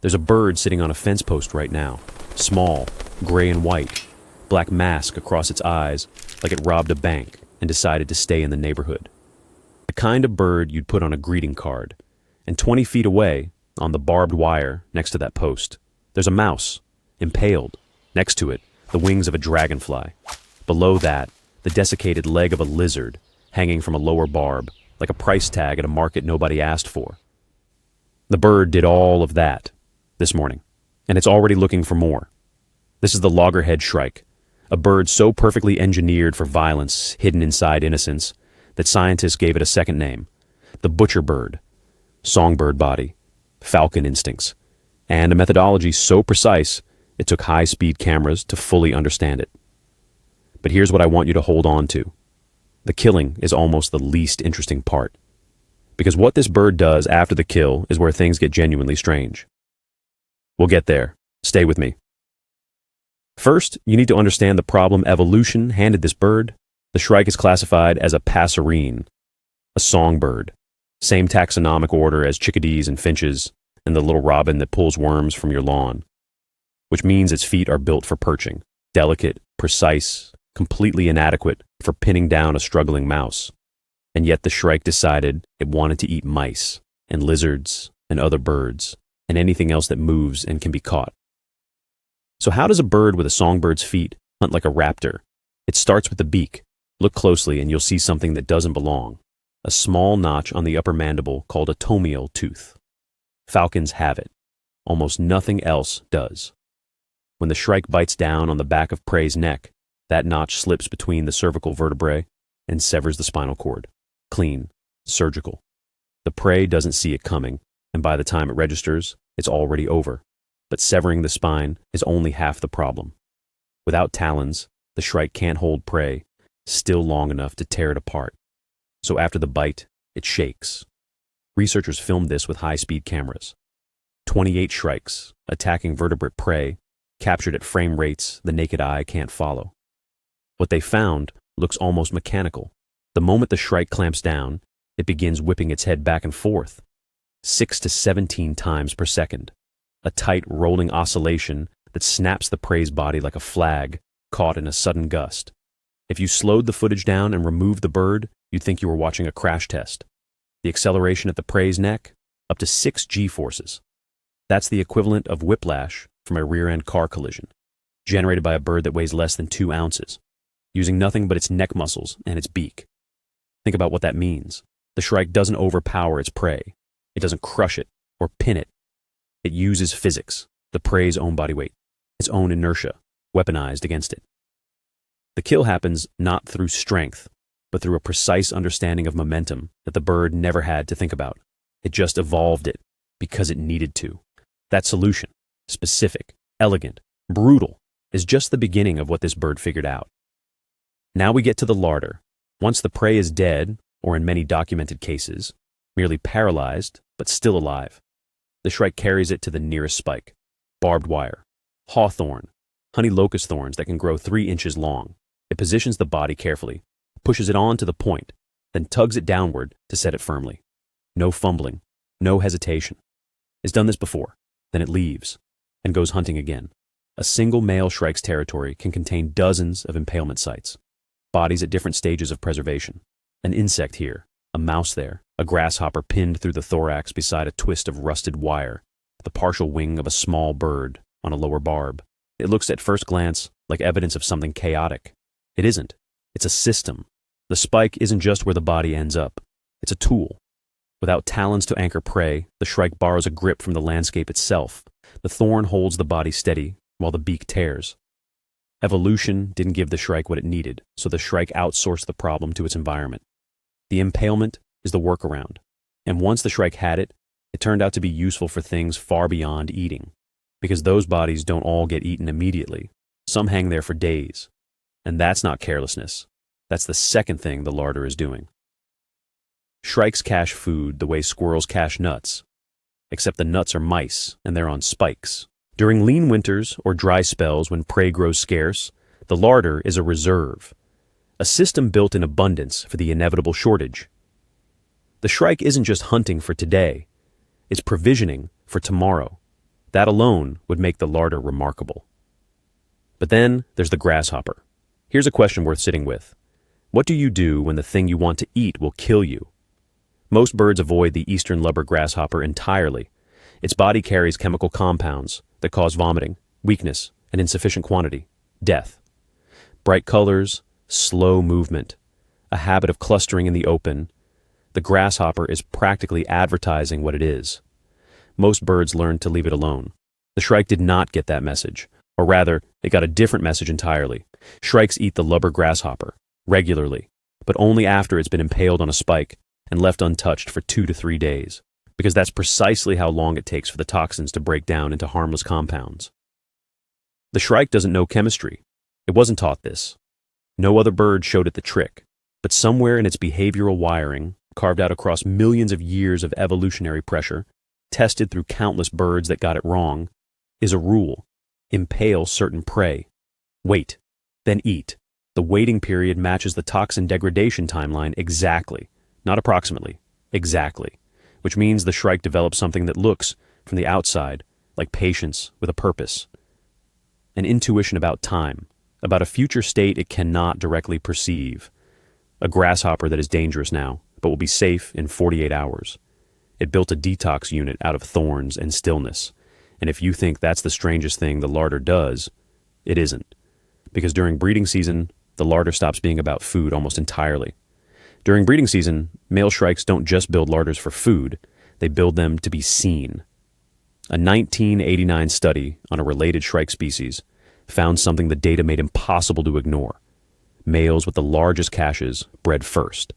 There's a bird sitting on a fence post right now. Small, gray and white, black mask across its eyes, like it robbed a bank and decided to stay in the neighborhood. The kind of bird you'd put on a greeting card. And 20 feet away, on the barbed wire next to that post, there's a mouse, impaled. Next to it, the wings of a dragonfly. Below that, the desiccated leg of a lizard, hanging from a lower barb, like a price tag at a market nobody asked for. The bird did all of that this morning, and it's already looking for more. This is the Loggerhead Shrike, a bird so perfectly engineered for violence hidden inside innocence that scientists gave it a second name, the Butcherbird. Songbird body, falcon instincts, and a methodology so precise it took high-speed cameras to fully understand it. But here's what I want you to hold on to. The killing is almost the least interesting part, because what this bird does after the kill is where things get genuinely strange. We'll get there. Stay with me. First, you need to understand the problem evolution handed this bird. The shrike is classified as a passerine, a songbird. Same taxonomic order as chickadees and finches, and the little robin that pulls worms from your lawn. Which means its feet are built for perching, delicate, precise, completely inadequate for pinning down a struggling mouse. And yet the shrike decided it wanted to eat mice, and lizards, and other birds, and anything else that moves and can be caught. So how does a bird with a songbird's feet hunt like a raptor? It starts with the beak. Look closely and you'll see something that doesn't belong. A small notch on the upper mandible called a tomial tooth. Falcons have it. Almost nothing else does. When the shrike bites down on the back of prey's neck, that notch slips between the cervical vertebrae and severs the spinal cord. Clean, surgical. The prey doesn't see it coming, and by the time it registers, it's already over. But severing the spine is only half the problem. Without talons, the shrike can't hold prey still long enough to tear it apart. So after the bite, it shakes. Researchers filmed this with high-speed cameras. 28 shrikes, attacking vertebrate prey, captured at frame rates the naked eye can't follow. What they found looks almost mechanical. The moment the shrike clamps down, it begins whipping its head back and forth, 6 to 17 times per second. A tight, rolling oscillation that snaps the prey's body like a flag caught in a sudden gust. If you slowed the footage down and removed the bird, you'd think you were watching a crash test. The acceleration at the prey's neck, up to 6 G-forces. That's the equivalent of whiplash from a rear-end car collision, generated by a bird that weighs less than 2 ounces, using nothing but its neck muscles and its beak. Think about what that means. The shrike doesn't overpower its prey. It doesn't crush it or pin it. It uses physics, the prey's own body weight, its own inertia, weaponized against it. The kill happens not through strength, but through a precise understanding of momentum that the bird never had to think about. It just evolved it because it needed to. That solution, specific, elegant, brutal, is just the beginning of what this bird figured out. Now we get to the larder. Once the prey is dead, or in many documented cases, merely paralyzed, but still alive, the shrike carries it to the nearest spike. Barbed wire, hawthorn, honey locust thorns that can grow 3 inches long. It positions the body carefully, pushes it on to the point, then tugs it downward to set it firmly. No fumbling, no hesitation. It's done this before. Then it leaves and goes hunting again. A single male shrike's territory can contain dozens of impalement sites, bodies at different stages of preservation. An insect here, a mouse there, a grasshopper pinned through the thorax beside a twist of rusted wire, the partial wing of a small bird on a lower barb. It looks at first glance like evidence of something chaotic. It isn't. It's a system. The spike isn't just where the body ends up. It's a tool. Without talons to anchor prey, the shrike borrows a grip from the landscape itself. The thorn holds the body steady while the beak tears. Evolution didn't give the shrike what it needed, so the shrike outsourced the problem to its environment. The impalement is the workaround, and once the shrike had it, it turned out to be useful for things far beyond eating, because those bodies don't all get eaten immediately. Some hang there for days, and that's not carelessness. That's the second thing the larder is doing. Shrikes cache food the way squirrels cache nuts, except the nuts are mice, and they're on spikes. During lean winters or dry spells when prey grows scarce, the larder is a reserve, a system built in abundance for the inevitable shortage. The shrike isn't just hunting for today, it's provisioning for tomorrow. That alone would make the larder remarkable. But then there's the grasshopper. Here's a question worth sitting with. What do you do when the thing you want to eat will kill you? Most birds avoid the eastern lubber grasshopper entirely. Its body carries chemical compounds that cause vomiting, weakness, and insufficient quantity, death. Bright colors, slow movement, a habit of clustering in the open. The grasshopper is practically advertising what it is. Most birds learn to leave it alone. The shrike did not get that message, or rather, it got a different message entirely. Shrikes eat the lubber grasshopper, regularly, but only after it's been impaled on a spike and left untouched for 2 to 3 days, because that's precisely how long it takes for the toxins to break down into harmless compounds. The shrike doesn't know chemistry. It wasn't taught this. No other bird showed it the trick, but somewhere in its behavioral wiring, carved out across millions of years of evolutionary pressure, tested through countless birds that got it wrong, is a rule. Impale certain prey. Wait, then eat. The waiting period matches the toxin degradation timeline exactly, not approximately, exactly, which means the shrike develops something that looks, from the outside, like patience with a purpose. An intuition about time, about a future state it cannot directly perceive. A grasshopper that is dangerous now, but will be safe in 48 hours. It built a detox unit out of thorns and stillness. And if you think that's the strangest thing the larder does, it isn't. Because during breeding season, the larder stops being about food almost entirely. During breeding season, male shrikes don't just build larders for food, they build them to be seen. A 1989 study on a related shrike species found something the data made impossible to ignore. Males with the largest caches bred first,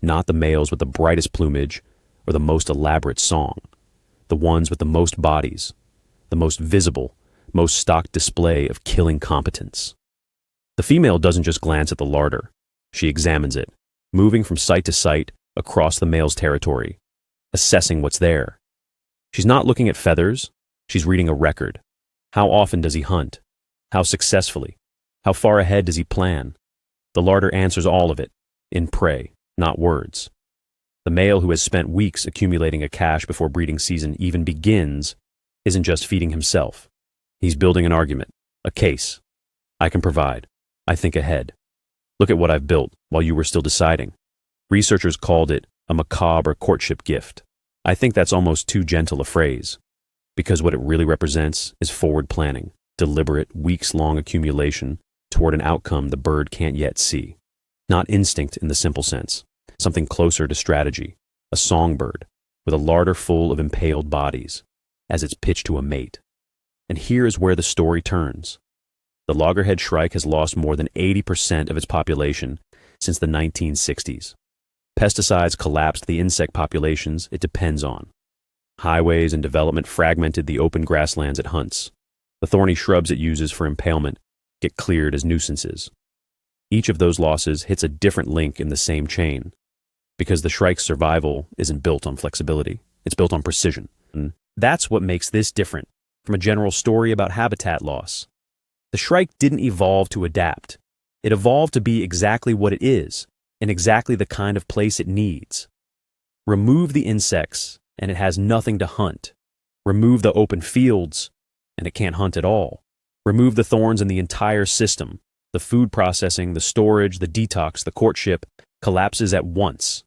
not the males with the brightest plumage or the most elaborate song, the ones with the most bodies, the most visible, most stock display of killing competence. The female doesn't just glance at the larder, she examines it, moving from site to site across the male's territory, assessing what's there. She's not looking at feathers, she's reading a record. How often does he hunt? How successfully? How far ahead does he plan? The larder answers all of it, in prey, not words. The male who has spent weeks accumulating a cache before breeding season even begins isn't just feeding himself. He's building an argument, a case. I can provide. I think ahead. Look at what I've built while you were still deciding. Researchers called it a macabre courtship gift. I think that's almost too gentle a phrase, because what it really represents is forward planning, deliberate, weeks-long accumulation toward an outcome the bird can't yet see. Not instinct in the simple sense, something closer to strategy, a songbird with a larder full of impaled bodies as it's pitched to a mate. And here is where the story turns. The Loggerhead Shrike has lost more than 80% of its population since the 1960s. Pesticides collapsed the insect populations it depends on. Highways and development fragmented the open grasslands it hunts. The thorny shrubs it uses for impalement get cleared as nuisances. Each of those losses hits a different link in the same chain, because the shrike's survival isn't built on flexibility, it's built on precision. And that's what makes this different from a general story about habitat loss. The shrike didn't evolve to adapt. It evolved to be exactly what it is, in exactly the kind of place it needs. Remove the insects, and it has nothing to hunt. Remove the open fields, and it can't hunt at all. Remove the thorns in the entire system. The food processing, the storage, the detox, the courtship collapses at once.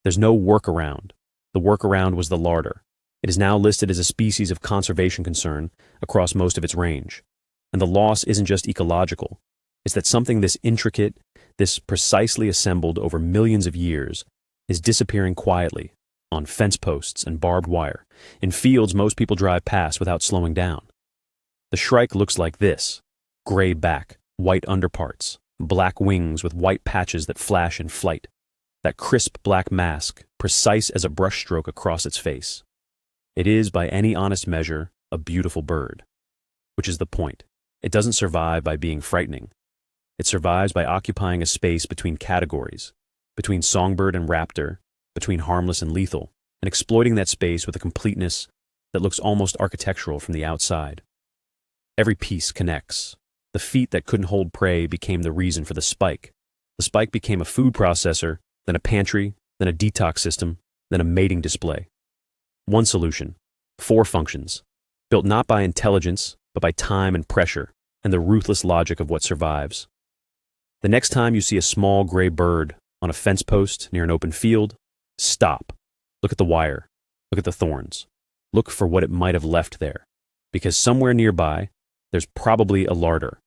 There's no workaround. The workaround was the larder. It is now listed as a species of conservation concern across most of its range. And the loss isn't just ecological. It's that something this intricate, this precisely assembled over millions of years, is disappearing quietly on fence posts and barbed wire, in fields most people drive past without slowing down. The shrike looks like this: gray back, white underparts, black wings with white patches that flash in flight, that crisp black mask, precise as a brushstroke across its face. It is, by any honest measure, a beautiful bird. Which is the point. It doesn't survive by being frightening. It survives by occupying a space between categories, between songbird and raptor, between harmless and lethal, and exploiting that space with a completeness that looks almost architectural from the outside. Every piece connects. The feet that couldn't hold prey became the reason for the spike. The spike became a food processor, then a pantry, then a detox system, then a mating display. One solution, 4 functions. built not by intelligence, but by time and pressure, and the ruthless logic of what survives. The next time you see a small gray bird on a fence post near an open field, stop. Look at the wire. Look at the thorns. Look for what it might have left there, because somewhere nearby, there's probably a larder,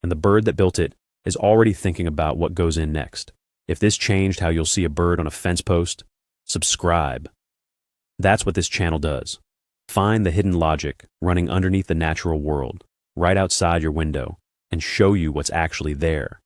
and the bird that built it is already thinking about what goes in next. If this changed how you'll see a bird on a fence post, subscribe. That's what this channel does. Find the hidden logic running underneath the natural world, right outside your window, and show you what's actually there.